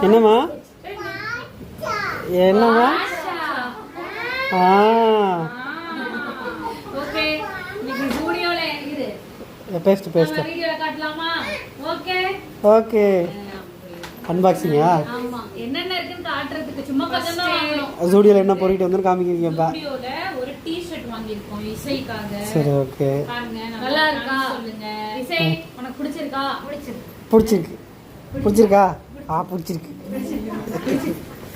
என்னம்மா என்னம்மா? ஓகே இன்னைக்கு ஸ்டுடியோல இருக்குது. பேஸ்ட் வீடியோல காட்டலாமா? Okay okay. அன்பாக்சிங்கா? ஆமா. என்னென்ன இருக்குன்னு காட்றதுக்கு சும்மா கொஞ்சம் தான் வாங்குறோம். ஸ்டுடியோல என்ன பொருட்கள் வந்து காமிக்கிறீங்கப்பா? ஸ்டுடியோல ஒரு டீ-ஷர்ட் வாங்கியிருக்கோம் இசைக்காக. சரி ஓகே. பாருங்க நல்லா இருக்கா சொல்லுங்க. இசை உனக்கு பிடிச்சிருக்கா? பிடிச்சிருக்கு. பிடிச்சிருக்கா? பிடிச்சிருக்கு.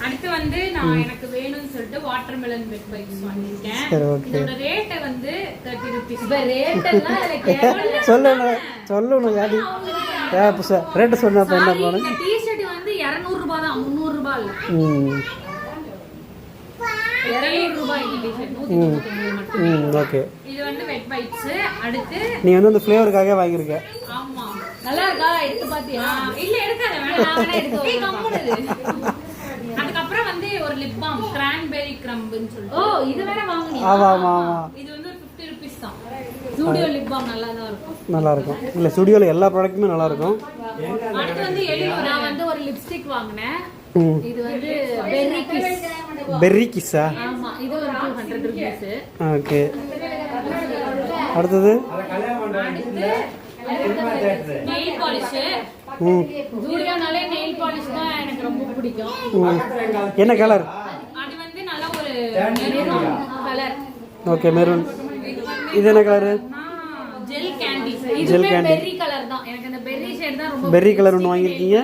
அடுத்து வந்து நான் எனக்கு வேணும்னு சொல்லிட்டு வாட்டர்மெலன் வெட் பைட்ஸ் வாங்கிருக்கேன். சரி ஓகே. இதோட ரேட் வந்து 30 ரூபீஸ். இப்ப ரேட் எல்லாம் சொல்லணும் யாடி. ரேட் சொன்னா அப்ப என்ன பண்ணனும்? இந்த டீ-ஷர்ட் வந்து 200 ரூபாய் தான், 300 ரூபாய் இல்ல. 200 ரூபாய் இந்த டீ-ஷர்ட் 199 மட்டும். ஓகே. இது வந்து வெட் பைட்ஸ். அடுத்து நீ வந்து அந்த ஃப்ளேவருக்காக வாங்கிருக்க. ஆமா. நல்லா இருக்கா? எடுத்து பாத்தியா? இல்ல எடுக்காத, வேணாம் நான் எடுத்து கம்முனு. அதுக்கப்புறம் வந்து ஒரு லிப் பாம் கிரான்பெரி கிரம்ப்னு சொல்லிட்டு. இது வேற வாங்குனியா? ஆமா. இது வந்து 50 ரூபீஸ் தான். ஸ்டுடியோ லிப் பாம் நல்லா தான் இருக்கும். நல்லா இருக்கும். இல்ல ஸ்டுடியோல எல்லா ப்ராடக்ட்டுமே நல்லா இருக்கும். அடுத்து வந்து நான் வந்து ஒரு லிப்ஸ்டிக் வாங்குனேன். இது வந்து பெர்ரி கிஸ்ஸா? ஆமா. இது ஒரு 200 ரூபீஸ். ஓகே. அடுத்து நெயில் பாலிஷ். ஜூடியோனாலே நெயில் பாலிஷ் தான் எனக்கு ரொம்ப பிடிக்கும். என்ன கலர்? அது வந்து நல்ல ஒரு மெரூன் கலர். Okay maroon. இது என்ன கலர்? Gel candy. இது பெர்ரி கலர் தான். எனக்கு அந்த பெர்ரி ஷேட் தான் ரொம்ப. பெர்ரி கலர் ஒன்னு வாங்கிருக்கீங்க?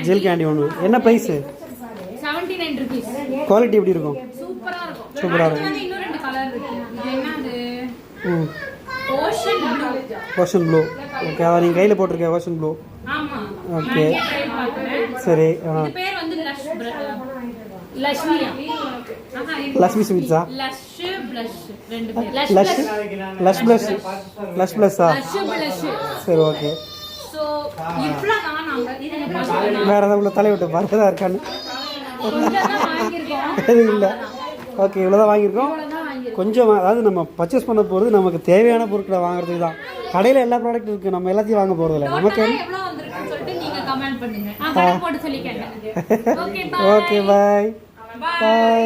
ஜெல் கேண்டி ஒன்னு. என்ன பிரைஸ்? 79 ரூபீஸ். குவாலிட்டி எப்படி இருக்கும்? சூப்பரா இருக்கும். சூப்பரா இருக்கும். வந்து இன்னும் ரெண்டு கலர் இருக்கு. இது என்னது? Ocean blue. ஓகே. அத நீங்க கையில போட்டுருக்க ஓஷன் ப்ளூ. ஆமா. ஓகே. சரி. இது பேர் வந்து லஷ்மியா. லஷ்மி ஸ்வீட்ஸா? லஷ் ப்ளஷ் ரெண்டு பேர். Lush blush. லஷ் ப்ளஷா? Lush blush. சரி ஓகே. சோ இவ்ளோ தான் நாங்க இது வேற ஏதாவது தலை விட்டு பாருதா இருக்கான்னு கொஞ்சம் வாங்கிருக்கோம். எது இல்ல. ஓகே இவ்வளவுதான் வாங்கிருக்கோம். கொஞ்சம் அதாவது நம்ம பர்ச்சேஸ் பண்ண போறது நமக்கு தேவையான பொருட்களை வாங்குறதுக்கு தான். கடையில எல்லா ப்ராடக்ட் இருக்கு, நம்ம எல்லாத்தையும் வாங்க போறது இல்ல. நமக்கு எவ்வளவு வந்திருக்குன்னு சொல்லிட்டு நீங்க கமெண்ட் பண்ணுங்க. கமெண்ட் போட்டு சொல்லிக்கங்க. Okay bye. Okay bye. By.